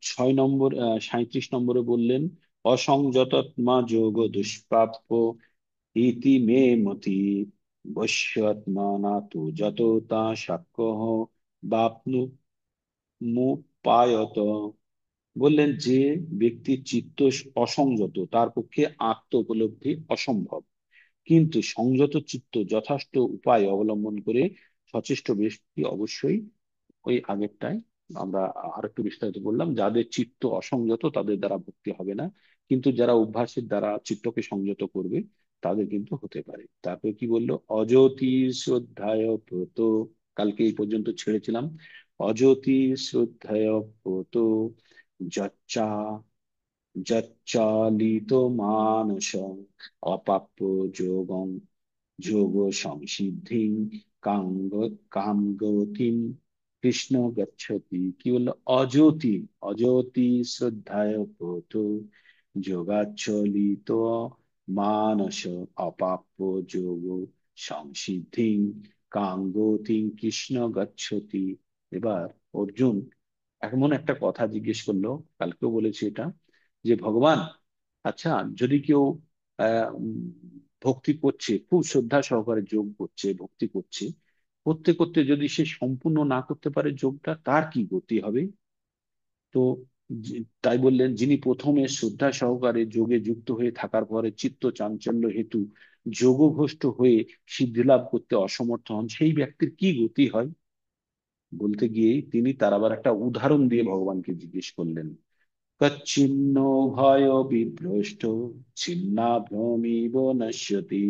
6 নম্বর 37 নম্বরে বললেন, অসংযতত্মা যোগ দুষ্প্রাপ্য ইতি মে মতি বশ্যৎমানা তু যততা সাক্ষ্য বাপ্নু মুপায়ত। বললেন, যে ব্যক্তির চিত্ত অসংযত তার পক্ষে আত্ম উপলব্ধি অসম্ভব, কিন্তু সংযত চিত্ত যথার্থ উপায় অবলম্বন করে সচেষ্ট ব্যক্তি অবশ্যই ওই আগেরটাই আমরা আরেকটু বিস্তারিত বললাম, যাদের চিত্ত অসংযত তাদের দ্বারা ভক্তি হবে না, কিন্তু যারা অভ্যাসের দ্বারা চিত্তকে সংযত করবে তাদের কিন্তু হতে পারে। তারপরে কি বললো, অযতি শ্রদ্ধায় ব্রত, কালকে এই পর্যন্ত ছেড়েছিলাম। অযতি শ্রদ্ধায় ব্রত যচ্চা যচ্চালিত মানস অপাপ্য যোগং যোগ সংসিদ্ধি কাঙ্গ কামগতিম কৃষ্ণ গচ্ছতি। কি বললো, অযতি, অযতি শ্রদ্ধায় ব্রত যোগাচ্ছলিত মানস অপাপ্য যোগ সংসিদ্ধি কাঙ্গতি কৃষ্ণ গচ্ছতি। এবার অর্জুন এমন একটা কথা জিজ্ঞেস করলো, কালকেও বলেছি এটা, যে ভগবান, আচ্ছা, যদি কেউ ভক্তি করছে, খুব শ্রদ্ধা সহকারে যোগ করছে, ভক্তি করছে, করতে করতে যদি সে সম্পূর্ণ না করতে পারে যোগটা, তার কি গতি হবে? তো তাই বললেন, যিনি প্রথমে শ্রদ্ধা সহকারে যোগে যুক্ত হয়ে থাকার পরে চিত্ত চাঞ্চল্য হেতু যোগভ্রষ্ট হয়ে সিদ্ধি লাভ করতে অসমর্থ হন, সেই ব্যক্তির কি গতি হয়? বলতে গিয়েই তিনি তার আবার একটা উদাহরণ দিয়ে ভগবানকে জিজ্ঞেস করলেন, কচ্ছিন্ন ভয় বিভ্রষ্ট ছিন্নাভ্রমিব নশ্যতি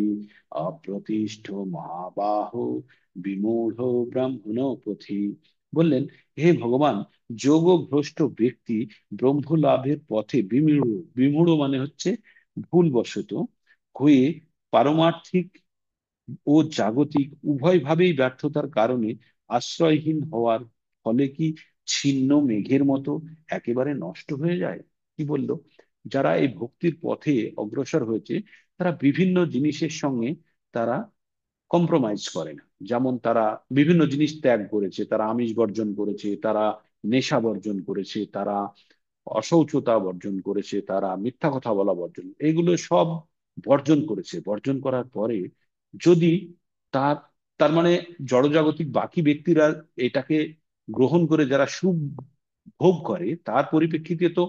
অপ্রতিষ্ঠ মহাবাহ বিমূঢ় ব্রাহ্মণ পথি। বললেন, হে ভগবান, যোগ ভ্রষ্ট ব্যক্তি ব্রহ্ম লাভের পথে বিমূঢ়, বিমূঢ় মানে হচ্ছে ভুলবশত হয়ে পারমার্থিক ও জাগতিক উভয় ভাবেই ব্যর্থতার কারণে আশ্রয়হীন হওয়ার ফলে কি ছিন্ন মেঘের মতো একেবারে নষ্ট হয়ে যায়। কি বললো, যারা এই ভক্তির পথে অগ্রসর হয়েছে, তারা বিভিন্ন জিনিসের সঙ্গে তারা কম্প্রোমাইজ করে না। যেমন তারা বিভিন্ন জিনিস ত্যাগ করেছে, তারা আমিষ বর্জন করেছে, তারা নেশা বর্জন করেছে, তারা অশৌচতা বর্জন করেছে, তারা মিথ্যা কথা বলা বর্জন, এগুলো সব বর্জন করেছে। বর্জন করার পরে যদি তার তার মানে জড়জাগতিক বাকি ব্যক্তিরা এটাকে গ্রহণ করে যারা সুখ ভোগ করে, তার পরিপ্রেক্ষিতে তো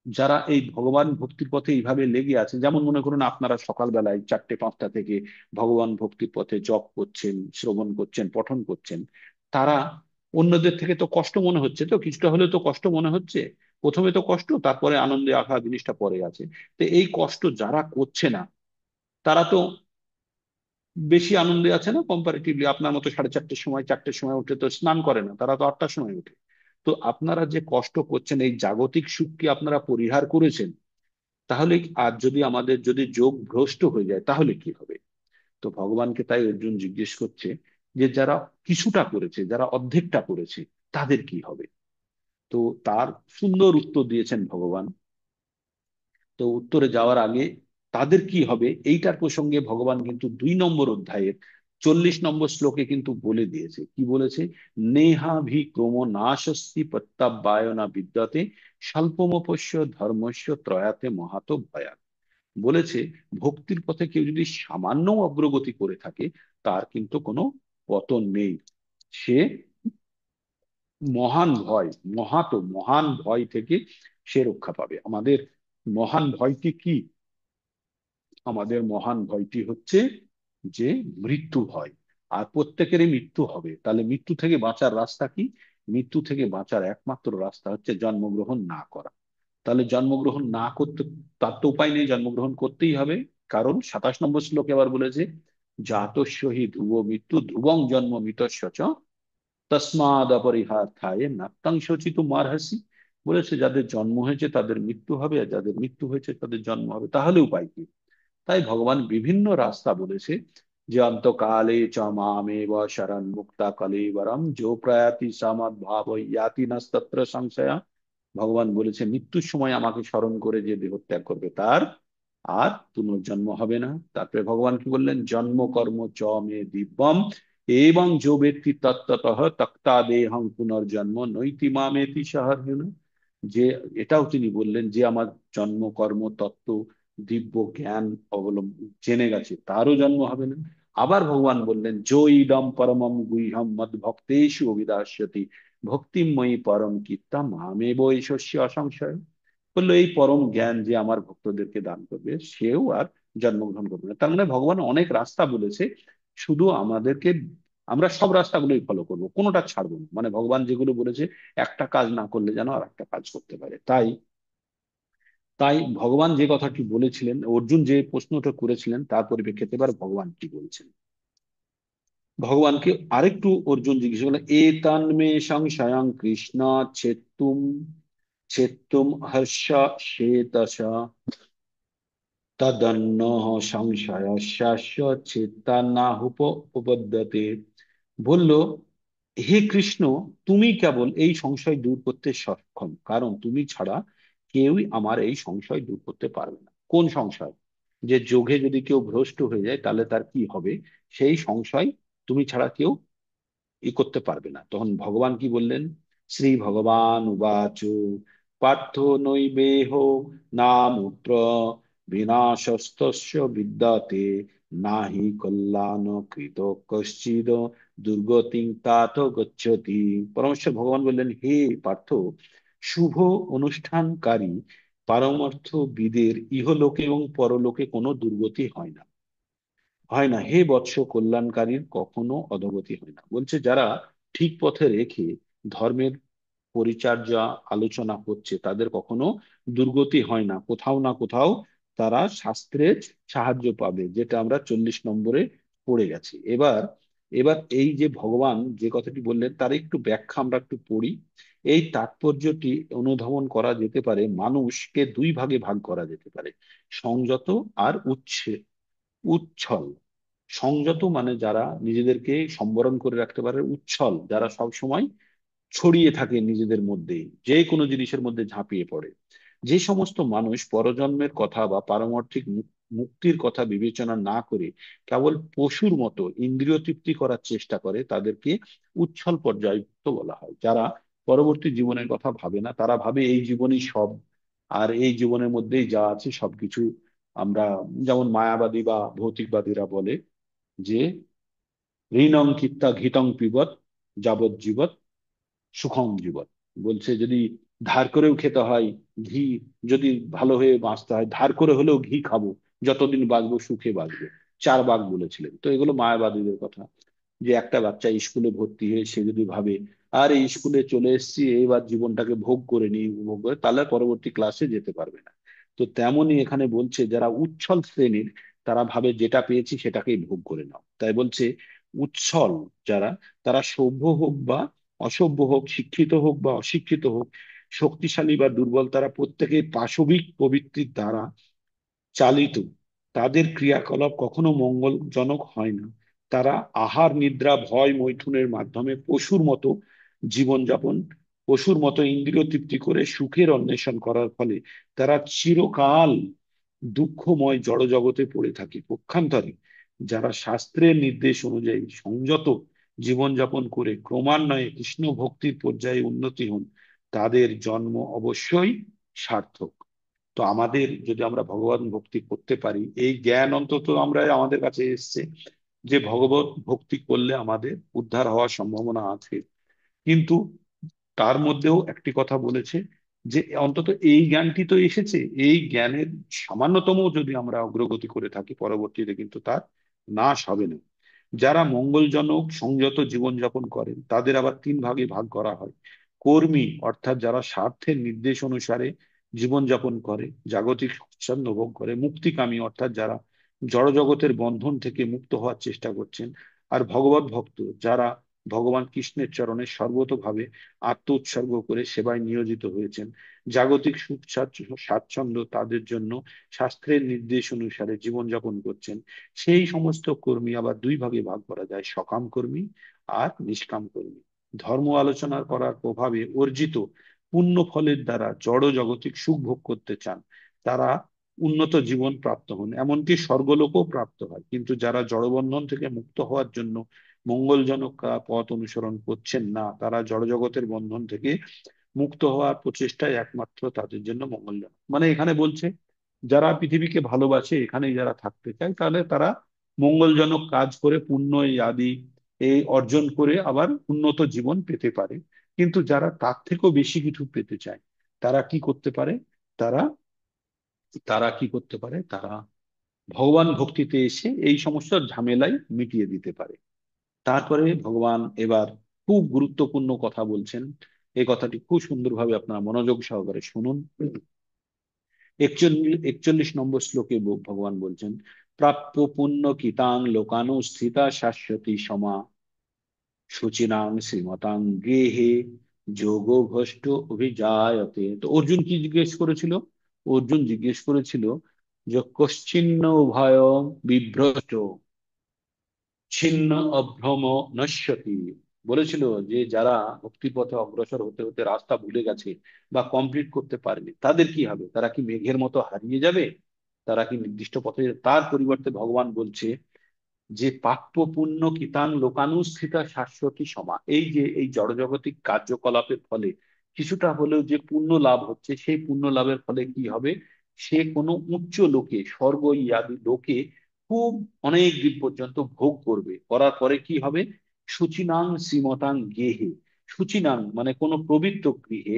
যারা এই ভগবান ভক্তির পথে এইভাবে লেগে আছে, যেমন মনে করুন আপনারা সকালবেলায় 4টে 5টা থেকে ভগবান ভক্তির পথে জপ করছেন, শ্রবণ করছেন, পঠন করছেন, তারা অন্যদের থেকে তো কষ্ট মনে হচ্ছে, তো কিছুটা হলেও তো কষ্ট মনে হচ্ছে। প্রথমে তো কষ্ট, তারপরে আনন্দে আশা জিনিসটা পরে আছে। তো এই কষ্ট যারা করছে না, তারা তো বেশি আনন্দে আছে না কম্পারেটিভলি। আপনার মতো 4:30 সময় 4টের সময় উঠে তো স্নান করে না, তারা তো 8টার সময় উঠে। তো আপনারা যে কষ্ট করছেন, এই জাগতিক সুখ কি আপনারা পরিহার করেছেন? তাহলে আর যদি আমাদের যদি যোগ ভ্রষ্ট হয়ে যায় তাহলে কি হবে? তো ভগবানকে তাই অর্জুন জিজ্ঞেস করছে, যে যারা কিছুটা করেছে, যারা অর্ধেকটা করেছে, তাদের কি হবে? তো তার সুন্দর উত্তর দিয়েছেন ভগবান। তো উত্তরে যাওয়ার আগে তাদের কি হবে এইটার প্রসঙ্গে ভগবান কিন্তু 2 নম্বর অধ্যায়ের 40 নম্বর শ্লোকে কিন্তু বলে দিয়েছে, কি বলেছে? নেহাভিক্রম নাশস্তি প্রত্যাবায়না বিদ্যতে স্বল্পমপস্য ধর্মস্য ত্রয়াতে মহাতো ভয়াত। বলেছে ভক্তির পথে কেউ যদি সামান্য অগ্রগতি করে থাকে, তার কিন্তু কোনো পতন নেই। সে মহান ভয়, মহান ভয় থেকে সে রক্ষা পাবে। আমাদের মহান ভয়টি কি? আমাদের মহান ভয়টি হচ্ছে যে মৃত্যু ভয়। আর প্রত্যেকেরই মৃত্যু হবে, তাহলে মৃত্যু থেকে বাঁচার রাস্তা কি? মৃত্যু থেকে বাঁচার একমাত্র রাস্তা হচ্ছে জন্মগ্রহণ না করা। তাহলে জন্মগ্রহণ না করতে, তার তো উপায় নেই, জন্মগ্রহণ করতেই হবে। কারণ 27 নম্বর শ্লোকে আবার বলেছে, জাতস্য হি ধ্রুব মৃত্যু ধ্রুবং জন্ম মৃতস্য চ তস্মাদ অপরিহার্থায় নাত্তাং শোচিতুম অর্হসি। বলেছে যাদের জন্ম হয়েছে তাদের মৃত্যু হবে, আর যাদের মৃত্যু হয়েছে তাদের জন্ম হবে, তাহলে উপায় কি? তাই ভগবান বিভিন্ন রাস্তা বলেছে, যে অন্তকালে চ মামেব শরণ মুক্তা কলেবরম যো প্রয়াতি সামদ ভাব ইয়াতি নাস্তত্র সংশয়। ভগবান বলেছে মৃত্যুর সময় আমাকে স্মরণ করে যে দেহত্যাগ করবে তার আর পুনর্জন্ম হবে না। তারপরে ভগবান কি বললেন? জন্ম কর্ম চ মে দিব্যম এবং যো ব্যক্তি তত্ত্বতঃ তক্তা দেহং পুনর্জন্ম নৈতি মামেতি সহর্জুন। যে এটাও তিনি বললেন, যে আমার জন্ম কর্ম তত্ত্ব দিব্য জ্ঞান অবলম্বন জেনে গেছে তারও জন্ম হবে না। আবার ভগবান বললেন, জো ইদম পরমম গুহ্যম মদ ভক্তেষু অভিদাস্যতি ভক্তিময়ী পরম কীর্তা মামেব ঈশস্য অসংশয়। বললো এই পরম জ্ঞান যে আমার ভক্তদেরকে দান করবে সেও আর জন্মগ্রহণ করবে না। তার মানে ভগবান অনেক রাস্তা বলেছে, শুধু আমাদেরকে, আমরা সব রাস্তাগুলোই ফলো করবো, কোনোটা ছাড়বো না। মানে ভগবান যেগুলো বলেছে একটা কাজ না করলে যেন আর একটা কাজ করতে পারে। তাই তাই ভগবান যে কথাটি বলেছিলেন, অর্জুন যে প্রশ্নটা করেছিলেন তার পরিপ্রেক্ষিতে এবার ভগবান কি বলছেন। ভগবানকে আরেকটু অর্জুন জিজ্ঞেস করলেন, এতন্মে সংশয়ং কৃষ্ণ ছেত্তুম ছেত্তুম হর্ষ শ্বেতস তদন্য সংশয়স্য চেতনাহুপ উপদ্যতে। বলল, হে কৃষ্ণ, তুমি কেবল এই সংশয় দূর করতে সক্ষম, কারণ তুমি ছাড়া কেউই আমার এই সংশয় দূর করতে পারবে না। কোন সংশয়? যে যোগে যদি কেউ ভ্রষ্ট হয়ে যায় তাহলে তার কি হবে, সেই সংশয় তুমি ছাড়া কেউ করতে পারবে না। তখন ভগবান কি বললেন? শ্রী ভগবান উবাচ, পার্থ নৈবেহ নামুত্র বিনাশস্তস্য বিদ্যতে নাহি কল্যাণ কৃত কশ্চিদ দুর্গতিং তাত গচ্ছতি। পরমেশ্বর ভগবান বললেন, হে পার্থ, শুভ অনুষ্ঠানকারী পারমার্থ বিদের ইহলোকে এবং পরলোকে কোনো দুর্গতি হয় না হে বৎস, কল্যাণকারীর কখনো অধোগতি হয় না। বলছে যারা ঠিক পথে রেখে ধর্মের পরিচর্যা আলোচনা করছে তাদের কখনো দুর্গতি হয় না, কোথাও না কোথাও তারা শাস্ত্রের সাহায্য পাবে, যেটা আমরা 40 নম্বরে পড়ে গেছি। এবার এবার এই যে ভগবান যে কথাটি বললেন তার একটু ব্যাখ্যা আমরা একটু পড়ি। এই তাৎপর্যটি অনুধাবন করা যেতে পারে, মানুষকে দুই ভাগে ভাগ করা যেতে পারে, সংযত আর উচ্ছল। সংযত মানে যারা নিজেদেরকে সম্বরণ করে রাখতে পারে, উচ্ছল যারা সব সময় ছড়িয়ে থাকে নিজেদের মধ্যে, যে কোনো জিনিসের মধ্যে ঝাঁপিয়ে পড়ে। যে সমস্ত মানুষ পরজন্মের কথা বা পারমার্থিক মুক্তির কথা বিবেচনা না করে কেবল পশুর মতো ইন্দ্রিয় তৃপ্তি করার চেষ্টা করে তাদেরকে উচ্ছল পর্যায়ভুক্ত বলা হয়। যারা পরবর্তী জীবনের কথা ভাবে না, তারা ভাবে এই জীবনই সব, আর এই জীবনের মধ্যেই যা আছে সবকিছু আমরা, যেমন মায়াবাদী বা ভৌতিকবাদীরা বলে যে ঋণং কিত্তা ঘিতং পিবত যাবজ্জীবৎ সুখম জীবন। বলছে যদি ধার করেও খেতে হয় ঘি, যদি ভালো হয়ে বাঁচতে হয় ধার করে হলেও ঘি খাবো, যতদিন বাঁচবো সুখে বাঁচবো। চার বাঘ বলেছিলেন। তো এগুলো মায়াবাদীদের কথা। যে একটা বাচ্চা স্কুলে ভর্তি হয়ে সে যদি ভাবে আর এই স্কুলে চলে এসেছি এবার জীবনটাকে ভোগ করে নিই, উপভোগ করে, তাহলে পরবর্তী ক্লাসে যেতে পারবে না। তো তেমনই এখানে বলছে যারা উচ্ছল শ্রেণীর, তারা ভাবে যেটা পেয়েছি সেটাকেই ভোগ করে নাও। তাই বলছে উচ্ছল যারা, তারা সভ্য হোক বা অসভ্য হোক, শিক্ষিত হোক বা অশিক্ষিত হোক, শক্তিশালী বা দুর্বল, তারা প্রত্যেকেই পাশবিক প্রবৃত্তির দ্বারা চালিত। তাদের ক্রিয়াকলাপ কখনো মঙ্গলজনক হয় না। তারা আহার নিদ্রা ভয় মৈথুনের মাধ্যমে জীবনযাপন পশুর মতো ইন্দ্রিয় তৃপ্তি করে সুখের অন্বেষণ করার ফলে তারা চিরকাল দুঃখময় জড় জগতে পড়ে থাকে। পক্ষান্তরে যারা শাস্ত্রের নির্দেশ অনুযায়ী সংযত জীবনযাপন করে ক্রমান্বয়ে কৃষ্ণ ভক্তির পর্যায়ে উন্নতি হন, তাদের জন্ম অবশ্যই সার্থক। তো আমাদের যদি আমরা ভগবান ভক্তি করতে পারি, এই জ্ঞান অন্তত আমরা আমাদের কাছে এসছে যে ভগবত ভক্তি করলে আমাদের উদ্ধার হওয়ার সম্ভাবনা আছে। কিন্তু তার মধ্যেও একটি কথা বলেছে যে অন্তত এই জ্ঞানটি তো এসেছে, এই জ্ঞানের সামান্যতম যদি আমরা অগ্রগতি করে থাকি, পরবর্তীতে কিন্তু তার নাশ হবে না। যারা মঙ্গলজনক সংযত জীবনযাপন করেন তাদের আবার তিন ভাগে ভাগ করা হয়। কর্মী, অর্থাৎ যারা স্বার্থের নির্দেশ অনুসারে জীবনযাপন করে, জাগতিক স্বাচ্ছন্দ্য ভোগ করে। মুক্তিকামী, অর্থাৎ যারা জড়জগতের বন্ধন থেকে মুক্ত হওয়ার চেষ্টা করছেন। আর ভগবত ভক্ত, যারা ভগবান কৃষ্ণের চরণে সর্বতোভাবে আত্ম উৎসর্গ করে সেবায় নিয়োজিত হয়েছেন। জাগতিক সুখ স্বাচ্ছন্দ্য তাদের জন্য শাস্ত্রের নির্দেশ অনুসারে জীবনযাপন করছেন। সেই সমস্ত কর্মী আবার দুই ভাগে ভাগ করা যায়, সকাম কর্মী আর নিষ্কাম কর্মী। ধর্ম আলোচনা করার প্রভাবে অর্জিত পুণ্য ফলের দ্বারা জড় জাগতিক সুখ ভোগ করতে চান, তারা উন্নত জীবন প্রাপ্ত হন, এমনকি স্বর্গলোকও প্রাপ্ত হয়। কিন্তু যারা জড়বন্ধন থেকে মুক্ত হওয়ার জন্য মঙ্গলজনক পথ অনুসরণ করছেন না, তারা জড়জগতের বন্ধন থেকে মুক্ত হওয়ার প্রচেষ্টাই একমাত্র তাদের জন্য মঙ্গলজনক। মানে এখানে বলছে যারা পৃথিবীকে ভালোবাসে, এখানেই যারা থাকতে চায়, তাহলে তারা মঙ্গলজনক কাজ করে পুণ্য এই আদি এই অর্জন করে আবার উন্নত জীবন পেতে পারে। কিন্তু যারা তার থেকেও বেশি কিছু পেতে চায়, তারা কি করতে পারে? তারা তারা কি করতে পারে? তারা ভগবান ভক্তিতে এসে এই সমস্ত ঝামেলাই মিটিয়ে দিতে পারে। তারপরে ভগবান এবার খুব গুরুত্বপূর্ণ কথা বলছেন। এই কথাটি খুব সুন্দরভাবে আপনারা মনোযোগ সহকারে শুনুন। 41 নম্বর শ্লোকে ভগবান বলছেন, প্রাপ্য পুণ্য কিতাং লোকানুস্থিতা শাশ্বতী সমা শুচিনাং শ্রীমতাং গেহে যোগো ভ্রষ্ট অভিজায়তে। তো অর্জুন কি জিজ্ঞেস করেছিল? অর্জুন জিজ্ঞেস করেছিল যে কশ্চিন্ন উভয় বিভ্রষ্ট ছিন্ন অভ্রম নশ্যতি। বলেছিল যে যারা ভক্তি পথে অগ্রসর হতে হতে রাস্তা ভুলে গেছে বা কমপ্লিট করতে পারেনি, তাদের কি হবে? তারা কি মেঘের মতো হারিয়ে যাবে? তারা কি নির্দিষ্ট পথে? তার পরিবর্তে ভগবান বলছে যে প্রাপ্য পুণ্য কিতাং লোকানুস্থিতা শাশ্বতী সমা, এই যে এই জড়জাগতিক কার্যকলাপের ফলে কিছুটা হলেও যে পুণ্য লাভ হচ্ছে, সেই পুণ্য লাভের ফলে কি হবে? সে কোনো উচ্চ লোকে, স্বর্গ ইয়াদি লোকে খুব অনেক দিন পর্যন্ত ভোগ করবে। করার পরে কি হবে? শুচিনাং শ্রীমতাং গেহে। শুচিনাং মানে কোনো পবিত্র গৃহে,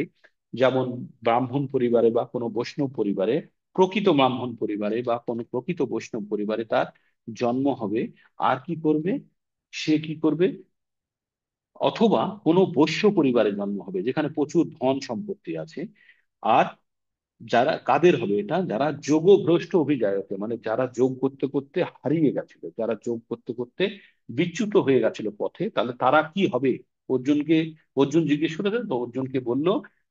যেমন ব্রাহ্মণ পরিবারে বা কোনো বৈষ্ণব পরিবারে, প্রকৃত ব্রাহ্মণ পরিবারে বা কোনো প্রকৃত বৈষ্ণব পরিবারে তার জন্ম হবে। আর কি করবে? সে কি করবে? অথবা কোনো বৈশ্য পরিবারে জন্ম হবে যেখানে প্রচুর ধন সম্পত্তি আছে। আর যারা কাদের হবে এটা? যারা যোগভ্রষ্ট অভিজায়তে, মানে যারা যোগ করতে করতে হারিয়ে গেছিল, যারা যোগ করতে করতে বিচ্যুত হয়ে গেছিল পথে, তাহলে তারা কি হবে? অর্জুনকে, অর্জুন জিজ্ঞেস করেছেন তো, অর্জুনকে বলল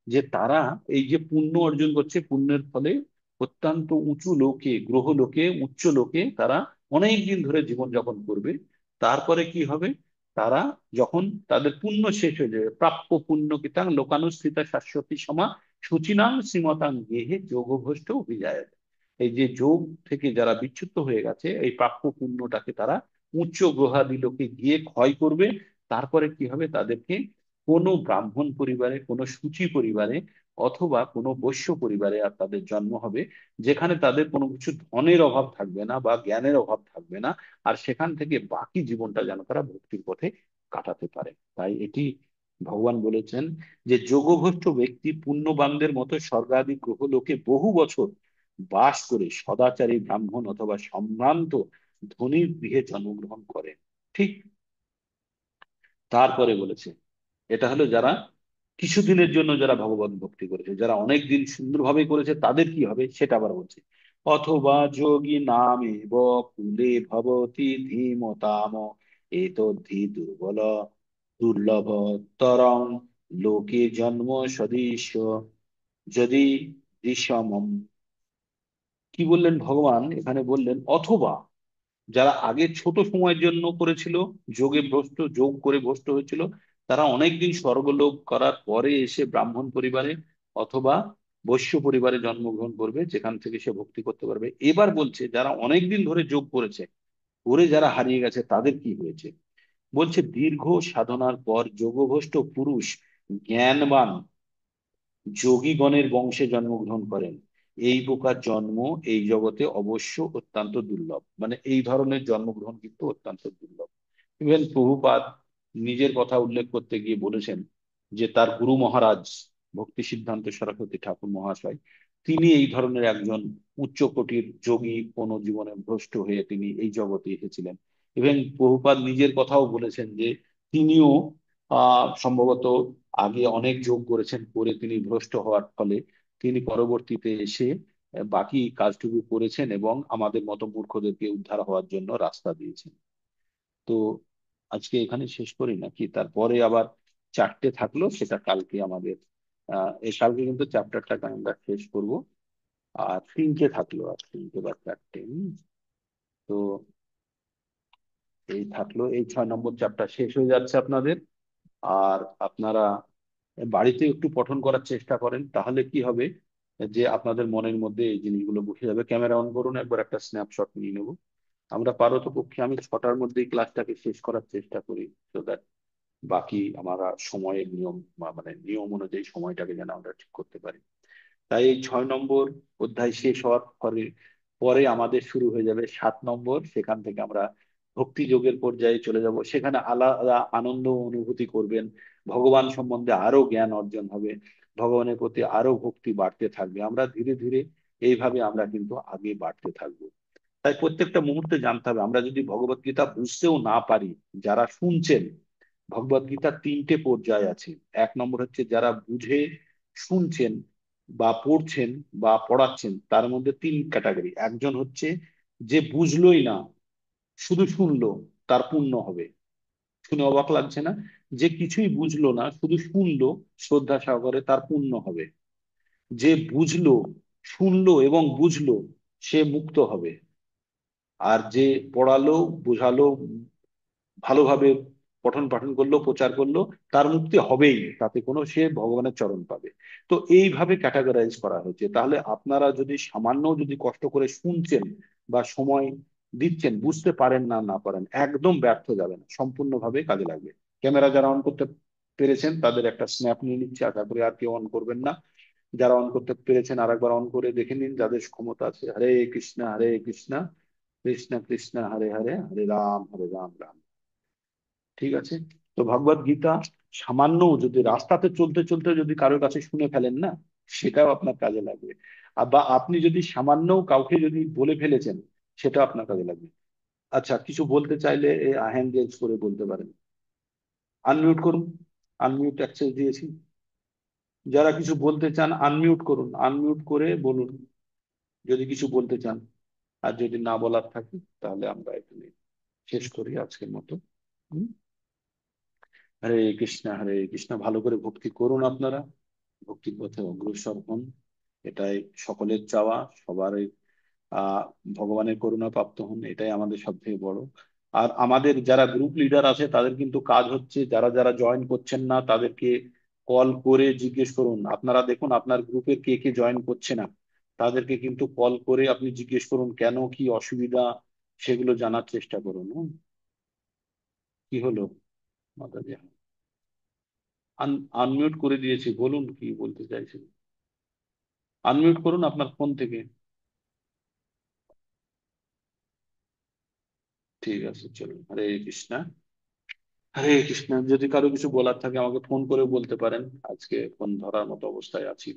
যে তারা এই যে পুণ্য অর্জন করছে, পুণ্যের ফলে অত্যন্ত উঁচু লোকে, গ্রহ লোকে, উচ্চ লোকে তারা অনেক দিন ধরে জীবনযাপন করবে। তারপরে কি হবে? তারা যখন তাদের পুণ্য শেষ হয়ে যাবে, প্রাপ্য পুণ্য কিতাং লোকানুস্থিতা শাশ্বতী সমা শুচিনাং শ্রীমতাং গেহে যোগভ্রষ্ট অভিজায়। এই যে যোগ থেকে যারা বিচ্যুত হয়ে গেছে, এই প্রাপ্য পুণ্যটাকে তারা উচ্চ গ্রহাদি লোকে গিয়ে ক্ষয় করবে। তারপরে কি হবে? তাদেরকে কোনো ব্রাহ্মণ পরিবারে, কোনো সূচি পরিবারে অথবা কোনো বৈশ্য পরিবারে আর তাদের জন্ম হবে, যেখানে তাদের কোনো কিছু ধনের অভাব থাকবে না বা জ্ঞানের অভাব থাকবে না। আর সেখান থেকে বাকি জীবনটা যেন তারা ভক্তির পথে কাটাতে পারে। তাই এটি ভগবান বলেছেন যে যোগভ্রষ্ট ব্যক্তি পুণ্যবানদের মতো স্বর্গাদি গ্রহলোকে বহু বছর বাস করে সদাচারী ব্রাহ্মণ অথবা সম্ভ্রান্ত ধনীর গৃহে জন্মগ্রহণ করেন। ঠিক তারপরে বলেছে, এটা হলো যারা কিছুদিনের জন্য যারা ভগবান ভক্তি করেছে, যারা অনেক দিন সুন্দরভাবে করেছে, তাদের কি হবে সেটা আবার বলছে। অথবা যোগী নামে কুলে ভবতি ধীমতাম এতদ্ধি দুর্বল দুর্লভ তরং লোকে জন্ম সদৃশ যদি দৃশ্যমম। কি বললেন ভগবান? এখানে বললেন অথবা যারা আগে ছোট সময়ের জন্য করেছিল, যোগে ভ্রষ্ট, যোগ করে ভ্রষ্ট হয়েছিল, তারা অনেকদিন স্বর্গলোক করার পরে এসে ব্রাহ্মণ পরিবারে অথবা বৈশ্য পরিবারে জন্মগ্রহণ করবে, যেখান থেকে সে ভক্তি করতে পারবে। এবার বলছে যারা অনেকদিন ধরে যোগ করেছে, ওরে যারা হারিয়ে গেছে তাদের কি হয়েছে? বলছে দীর্ঘ সাধনার পর যোগভ্রষ্ট পুরুষ জ্ঞানবান যোগীগণের বংশে জন্মগ্রহণ করেন। এই প্রকার জন্ম এই জগতে অবশ্য অত্যন্ত দুর্লভ। মানে এই ধরনের জন্মগ্রহণ কিন্তু অত্যন্ত দুর্লভ। ইভেন প্রভুপাদ নিজের কথা উল্লেখ করতে গিয়ে বলেছেন যে তার গুরু মহারাজ ভক্তি সিদ্ধান্ত সরস্বতী ঠাকুর মহাশয়, তিনি এই ধরনের একজন উচ্চ কোটির যোগী, কোন জীবনে ভ্রষ্ট হয়ে তিনি এই জগতে এসেছিলেন। এবং প্রভুপাদ নিজের কথাও বলেছেন যে তিনিও সম্ভবত আগে অনেক যোগ করেছেন, করে তিনি ভ্রষ্ট হওয়ার ফলে তিনি পরবর্তীতে এসে বাকি কাজটুকু করেছেন এবং আমাদের মতো মূর্খদেরকে উদ্ধার হওয়ার জন্য রাস্তা দিয়েছেন। তো আজকে এখানে শেষ করি নাকি? তারপরে আবার চারটে থাকলো, সেটা কালকে আমাদের এই কালকে কিন্তু চ্যাপ্টারটাকে আমরা শেষ করব। আর তিনটে থাকলো, আর তিনটে বা চারটে তো এই থাকলো, এই 6 নম্বর চ্যাপ্টার শেষ হয়ে যাচ্ছে আপনাদের। আর আপনারা বাড়িতে একটু পঠন করার চেষ্টা করেন, তাহলে কি হবে যে আপনাদের মনের মধ্যে এই জিনিসগুলো বসে যাবে। ক্যামেরা অন করুন, একবার একটা স্ন্যাপশট নিয়ে নেবো। আমরা পারতপক্ষে আমি 6টার মধ্যেই ক্লাসটাকে শেষ করার চেষ্টা করি, তো দ্যাট বাকি আমরা সময়ের নিয়ম মানে নিয়ম অনুযায়ী সময়টাকে যেন আমরা ঠিক করতে পারি। তাই এই 6 নম্বর অধ্যায় শেষ হওয়ার পরে পরে আমাদের শুরু হয়ে যাবে 7 নম্বর। সেখান থেকে আমরা ভক্তি যোগের পর্যায়ে চলে যাব, সেখানে আলাদা আনন্দ অনুভূতি করবেন, ভগবান সম্বন্ধে আরো জ্ঞান অর্জন হবে, ভগবানের প্রতি আরো ভক্তি বাড়তে থাকবে। আমরা ধীরে ধীরে এইভাবে আমরা কিন্তু আগে বাড়তে থাকবো। তাই প্রত্যেকটা মুহূর্তে জানতে হবে, আমরা যদি ভগবত গীতা বুঝতেও না পারি, যারা শুনছেন, ভগবত গীতার 3টে পর্যায় আছে। 1 নম্বর হচ্ছে যারা বুঝে শুনছেন বা পড়ছেন বা পড়াচ্ছেন, তার মধ্যে 3 ক্যাটাগরি। একজন হচ্ছে যে বুঝলোই না, শুধু শুনলো, তার পুণ্য হবে। শুনে অবাক লাগছে না? যে কিছুই বুঝলো না, শুধু শুনলো শ্রদ্ধা সহকারে, তার পুণ্য হবে। যে বুঝলো, শুনলো এবং বুঝলো, সে মুক্ত হবে। আর যে পড়ালো, বোঝালো, ভালোভাবে পঠন পাঠন করলো, প্রচার করলো, তার মুক্তি হবেই, তাতে কোনো, সে ভগবানের চরণ পাবে। তো এইভাবে ক্যাটাগরাইজ করা হয়েছে। তাহলে আপনারা যদি সামান্য যদি কষ্ট করে শুনছেন বা সময় দিচ্ছেন, বুঝতে পারেন না না পারেন, একদম ব্যর্থ যাবে না, সম্পূর্ণভাবে কাজে লাগবে। ক্যামেরা যারা অন করতে পেরেছেন তাদের একটা স্ন্যাপ নিয়ে নিচ্ছে, আর তারপরে আর কেউ অন করবেন না। যারা অন করতে পেরেছেন আরেকবার অন করে দেখে নিন, যাদের ক্ষমতা আছে। হরে কৃষ্ণ কৃষ্ণ কৃষ্ণ হরে হরে, হরে রাম রাম। ঠিক আছে? তো ভগবত গীতা সামান্য যদি রাস্তাতে চলতে চলতে যদি কারোর কাছে শুনে ফেলেন না, সেটাও আপনার কাজে লাগবে। বা আপনি যদি সামান্য কাউকে যদি বলে ফেলেছেন, সেটাও আপনার কাজে লাগবে। আচ্ছা, কিছু বলতে চাইলে হ্যান্ড রেজ করে বলতে পারেন। আনমিউট করুন, আনমিউট অ্যাক্সেস দিয়েছি। যারা কিছু বলতে চান আনমিউট করুন, আনমিউট করে বলুন যদি কিছু বলতে চান। আর যদি না বলার থাকে, তাহলে আমরা এখানে শেষ করি আজকের মতো। হুম? হরে কৃষ্ণ, ভালো করে ভক্তি করুন আপনারা, ভক্তির পথে অগ্রসর হন। এটাই সকলের চাওয়া, সবারই আহ ভগবানের করুণা প্রাপ্ত হন, এটাই আমাদের সব থেকে বড়। আর আমাদের যারা গ্রুপ লিডার আছে, তাদের কিন্তু কাজ হচ্ছে, যারা যারা জয়েন করছেন না তাদেরকে কল করে জিজ্ঞেস করুন। আপনারা দেখুন আপনার গ্রুপের কে কে জয়েন করছে না, তাদেরকে কিন্তু কল করে আপনি জিজ্ঞেস করুন কেন, কি অসুবিধা, সেগুলো জানার চেষ্টা করুন। হুম? কি হলো মাতাজি? আনমিউট করে দিয়েছি, বলুন কি বলতে চাইছেন। আনমিউট করুন আপনার ফোন থেকে। ঠিক আছে, চলুন। হরে কৃষ্ণা। হরে কৃষ্ণা। যদি কারো কিছু বলার থাকে আমাকে ফোন করে বলতে পারেন, আজকে ফোন ধরার মতো অবস্থায় আছি।